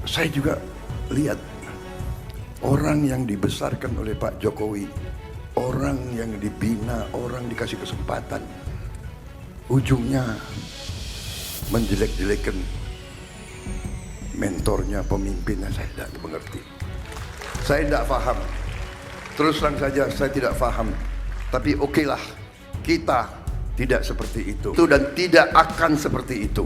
Saya juga lihat orang yang dibesarkan oleh Pak Jokowi, orang yang dibina, orang dikasih kesempatan, ujungnya menjelek-jelekan mentornya, pemimpinnya. Saya tidak mengerti. Saya tidak paham. Terus terang saja saya tidak paham. Tapi okelah, kita tidak seperti itu dan tidak akan seperti itu.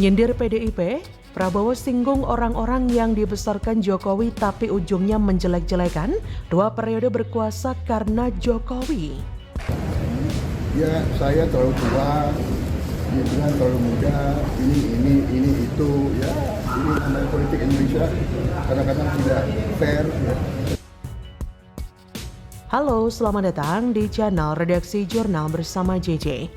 Nyindir PDIP, Prabowo singgung orang-orang yang dibesarkan Jokowi tapi ujungnya menjelek-jelekan 2 periode berkuasa karena Jokowi. Ya, saya terlalu tua, dia bilang terlalu muda, ini itu, ya ini namanya politik Indonesia kadang-kadang tidak fair. Ya. Halo, selamat datang di channel Redaksi Jurnal bersama JJ.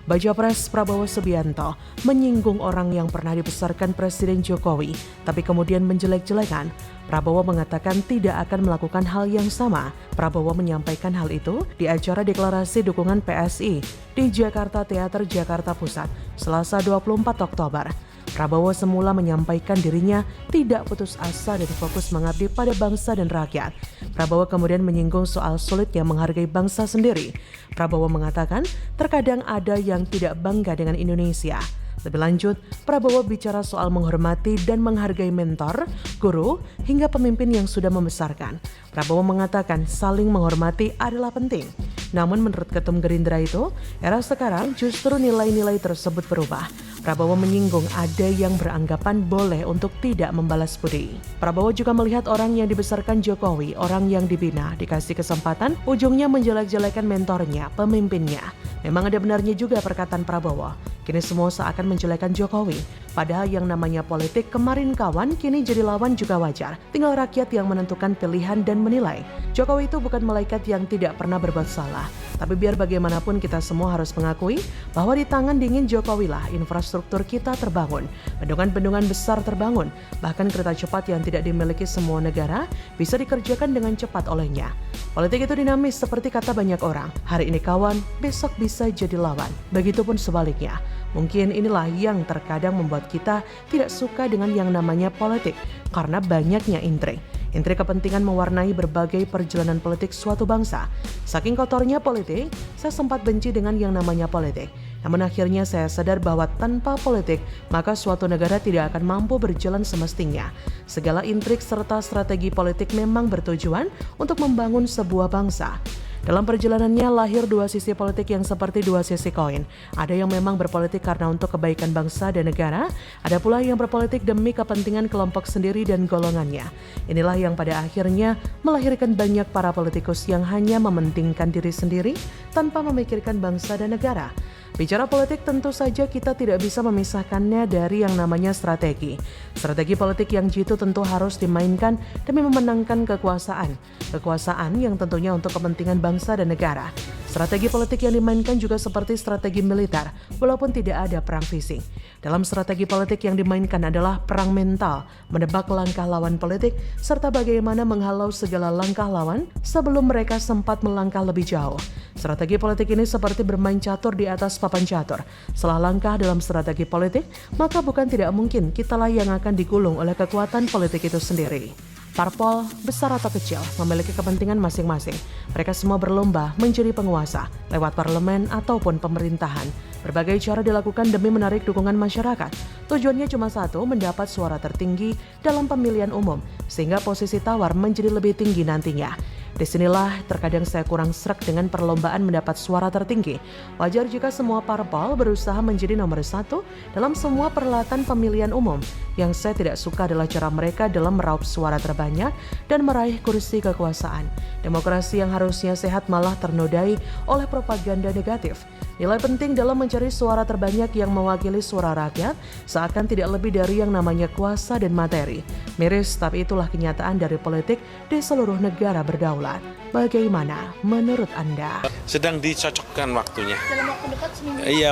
Baca Pres Prabowo Subianto menyinggung orang yang pernah dibesarkan Presiden Jokowi, tapi kemudian menjelek-jelekan. Prabowo mengatakan tidak akan melakukan hal yang sama. Prabowo menyampaikan hal itu di acara deklarasi dukungan PSI di Jakarta Teater Jakarta Pusat, Selasa 24 Oktober. Prabowo semula menyampaikan dirinya tidak putus asa dan fokus mengabdi pada bangsa dan rakyat. Prabowo kemudian menyinggung soal sulitnya menghargai bangsa sendiri. Prabowo mengatakan terkadang ada yang tidak bangga dengan Indonesia. Lebih lanjut, Prabowo bicara soal menghormati dan menghargai mentor, guru, hingga pemimpin yang sudah membesarkan. Prabowo mengatakan saling menghormati adalah penting. Namun menurut Ketum Gerindra itu, era sekarang justru nilai-nilai tersebut berubah. Prabowo menyinggung ada yang beranggapan boleh untuk tidak membalas budi. Prabowo juga melihat orang yang dibesarkan Jokowi, orang yang dibina, dikasih kesempatan, ujungnya menjelek-jelekan mentornya, pemimpinnya. Memang ada benarnya juga perkataan Prabowo. Kini semua seakan menjelekan Jokowi. Padahal yang namanya politik kemarin kawan, kini jadi lawan juga wajar. Tinggal rakyat yang menentukan pilihan dan menilai. Jokowi itu bukan malaikat yang tidak pernah berbuat salah. Tapi biar bagaimanapun kita semua harus mengakui bahwa di tangan dingin Jokowi lah infrastruktur kita terbangun. Bendungan-bendungan besar terbangun. Bahkan kereta cepat yang tidak dimiliki semua negara bisa dikerjakan dengan cepat olehnya. Politik itu dinamis seperti kata banyak orang. Hari ini kawan, besok bisa jadi lawan. Begitupun sebaliknya. Mungkin inilah yang terkadang membuat kita tidak suka dengan yang namanya politik karena banyaknya intrik. Intrik kepentingan mewarnai berbagai perjalanan politik suatu bangsa. Saking kotornya politik, saya sempat benci dengan yang namanya politik. Namun akhirnya saya sadar bahwa tanpa politik, maka suatu negara tidak akan mampu berjalan semestinya. Segala intrik serta strategi politik memang bertujuan untuk membangun sebuah bangsa. Dalam perjalanannya lahir 2 sisi politik yang seperti 2 sisi koin. Ada yang memang berpolitik karena untuk kebaikan bangsa dan negara, ada pula yang berpolitik demi kepentingan kelompok sendiri dan golongannya. Inilah yang pada akhirnya melahirkan banyak para politikus yang hanya mementingkan diri sendiri tanpa memikirkan bangsa dan negara. Bicara politik tentu saja kita tidak bisa memisahkannya dari yang namanya strategi. Strategi politik yang jitu tentu harus dimainkan demi memenangkan kekuasaan. Kekuasaan yang tentunya untuk kepentingan bangsa dan negara. Strategi politik yang dimainkan juga seperti strategi militer, walaupun tidak ada perang fisik. Dalam strategi politik yang dimainkan adalah perang mental, menebak langkah lawan politik, serta bagaimana menghalau segala langkah lawan sebelum mereka sempat melangkah lebih jauh. Strategi politik ini seperti bermain catur di atas papan catur. Salah langkah dalam strategi politik, maka bukan tidak mungkin kitalah yang akan digulung oleh kekuatan politik itu sendiri. Parpol, besar atau kecil, memiliki kepentingan masing-masing. Mereka semua berlomba menjadi penguasa, lewat parlemen ataupun pemerintahan. Berbagai cara dilakukan demi menarik dukungan masyarakat. Tujuannya cuma satu, mendapat suara tertinggi dalam pemilihan umum, sehingga posisi tawar menjadi lebih tinggi nantinya. Disinilah terkadang saya kurang sreg dengan perlombaan mendapat suara tertinggi. Wajar jika semua parpol berusaha menjadi nomor 1 dalam semua perhelatan pemilihan umum. Yang saya tidak suka adalah cara mereka dalam meraup suara terbanyak dan meraih kursi kekuasaan. Demokrasi yang harusnya sehat malah ternodai oleh propaganda negatif. Nilai penting dalam mencari suara terbanyak yang mewakili suara rakyat seakan tidak lebih dari yang namanya kuasa dan materi. Miris, tapi itulah kenyataan dari politik di seluruh negara berdaulat. Bagaimana menurut Anda? Sedang dicocokkan waktunya. Dalam waktu dekat seminggu. Iya,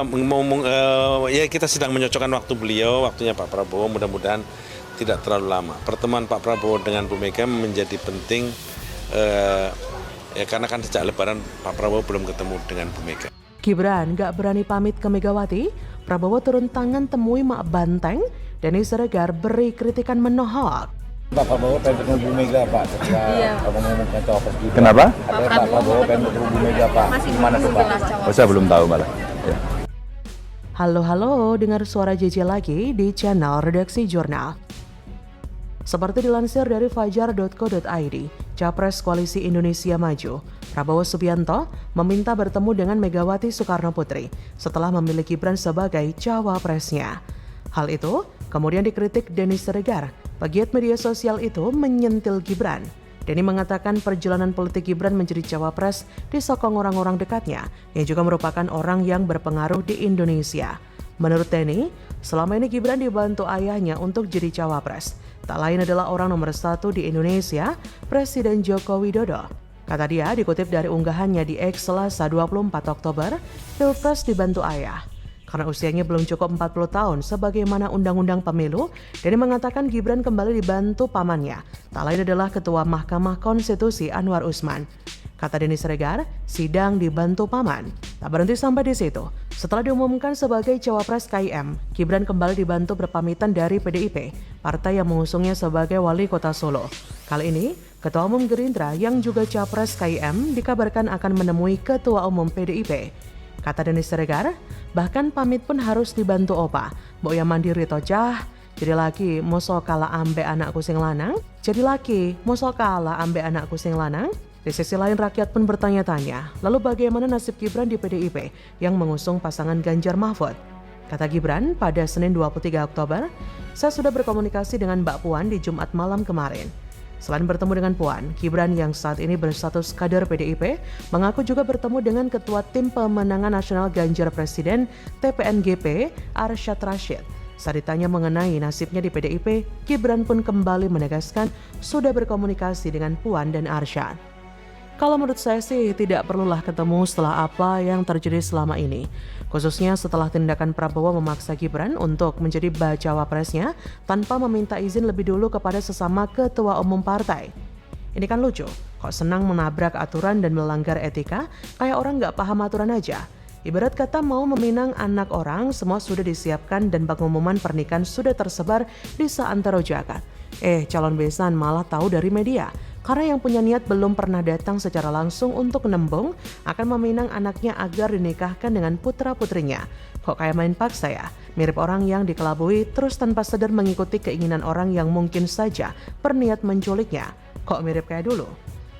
ya kita sedang mencocokkan waktu beliau, waktunya Pak Prabowo. Mudah-mudahan tidak terlalu lama. Pertemuan Pak Prabowo dengan Bu Mega menjadi penting ya karena kan sejak Lebaran Pak Prabowo belum ketemu dengan Bu Mega. Gibran gak berani pamit ke Megawati? Prabowo turun tangan temui Mak Banteng, Denny Siregar beri kritikan menohok. Pak Prabowo pengen bertemu Bu Mega, Pak. Ketika mengumumkan cawapres Gibran. Kenapa? Ada Pak Prabowo pengen bertemu Bu Mega, Pak. Gimana tuh, Pak? Oh, saya belum tahu malah. Ya. Halo, dengar suara JJ lagi di channel Redaksi Jurnal. Seperti dilansir dari fajar.co.id, Capres Koalisi Indonesia Maju, Prabowo Subianto, meminta bertemu dengan Megawati Soekarno Putri setelah memilih Gibran sebagai cawapresnya. Hal itu kemudian dikritik Denny Siregar. Pegiat media sosial itu menyentil Gibran. Denny mengatakan perjalanan politik Gibran menjadi cawapres disokong orang-orang dekatnya yang juga merupakan orang yang berpengaruh di Indonesia. Menurut Denny, selama ini Gibran dibantu ayahnya untuk jadi cawapres. Tak lain adalah orang nomor 1 di Indonesia, Presiden Joko Widodo. Kata dia dikutip dari unggahannya di X Selasa 24 Oktober, Pilpres dibantu ayah. Karena usianya belum cukup 40 tahun sebagaimana Undang-Undang Pemilu, Denny mengatakan Gibran kembali dibantu pamannya. Tak lain adalah Ketua Mahkamah Konstitusi Anwar Usman. Kata Denny Siregar, sidang dibantu paman. Tak berhenti sampai di situ. Setelah diumumkan sebagai cawapres KIM, Gibran kembali dibantu berpamitan dari PDIP, partai yang mengusungnya sebagai wali kota Solo. Kali ini, Ketua Umum Gerindra yang juga capres KIM dikabarkan akan menemui Ketua Umum PDIP. Kata Denny Siregar, bahkan pamit pun harus dibantu opa. Mbok yang mandiri tocah, jadi laki moso kala ambe anakku sing lanang. Jadi laki moso kala ambe anakku sing lanang. Di sisi lain rakyat pun bertanya-tanya, lalu bagaimana nasib Gibran di PDIP yang mengusung pasangan Ganjar Mahfud? Kata Gibran pada Senin 23 Oktober, saya sudah berkomunikasi dengan Mbak Puan di Jumat malam kemarin. Selain bertemu dengan Puan, Gibran yang saat ini berstatus kader PDIP mengaku juga bertemu dengan Ketua Tim Pemenangan Nasional Ganjar Presiden TPNGP Arsyad Rashid. Saat ditanya mengenai nasibnya di PDIP, Gibran pun kembali menegaskan sudah berkomunikasi dengan Puan dan Arsyad. Kalau menurut saya sih tidak perlulah ketemu setelah apa yang terjadi selama ini. Khususnya setelah tindakan Prabowo memaksa Gibran untuk menjadi bacawa presnya tanpa meminta izin lebih dulu kepada sesama ketua umum partai. Ini kan lucu, kok senang menabrak aturan dan melanggar etika kayak orang gak paham aturan aja. Ibarat kata mau meminang anak orang, semua sudah disiapkan dan pengumuman pernikahan sudah tersebar di seantero jagat. Calon besan malah tahu dari media. Karena yang punya niat belum pernah datang secara langsung untuk nembung akan meminang anaknya agar dinikahkan dengan putra-putrinya. Kok kayak main paksa ya? Mirip orang yang dikelabui terus tanpa sadar mengikuti keinginan orang yang mungkin saja berniat menculiknya. Kok mirip kayak dulu?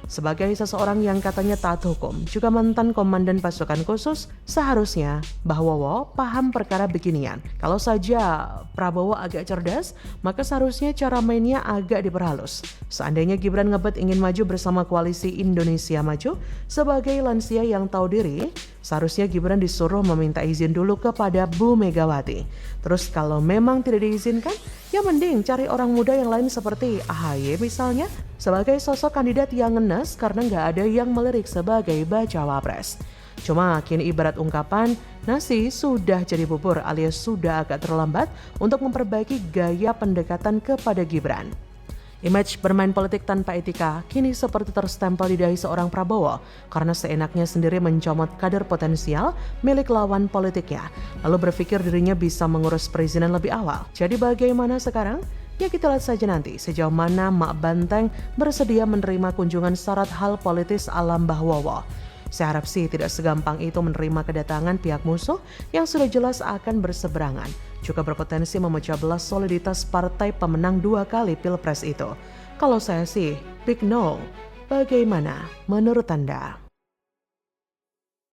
Sebagai seseorang yang katanya taat hukum, juga mantan komandan pasukan khusus, seharusnya Mbah Wowo paham perkara beginian. Kalau saja Prabowo agak cerdas, maka seharusnya cara mainnya agak diperhalus. Seandainya Gibran ngebet ingin maju bersama koalisi Indonesia Maju, sebagai lansia yang tahu diri, seharusnya Gibran disuruh meminta izin dulu kepada Bu Megawati. Terus kalau memang tidak diizinkan, ya mending cari orang muda yang lain seperti AHY misalnya, sebagai sosok kandidat yang ngenes karena nggak ada yang melirik sebagai bacawa pres. Cuma kini ibarat ungkapan, nasi sudah jadi bubur alias sudah agak terlambat untuk memperbaiki gaya pendekatan kepada Gibran. Image bermain politik tanpa etika kini seperti terstempel di dahi seorang Prabowo karena seenaknya sendiri mencomot kader potensial milik lawan politiknya, lalu berpikir dirinya bisa mengurus perizinan lebih awal. Jadi bagaimana sekarang? Ya kita lihat saja nanti sejauh mana Mak Banteng bersedia menerima kunjungan syarat hal politis ala Mbah Wowo. Saya harap sih tidak segampang itu menerima kedatangan pihak musuh yang sudah jelas akan berseberangan, juga berpotensi memecah belah soliditas partai pemenang 2 kali Pilpres itu. Kalau saya sih, big no. Bagaimana menurut Anda?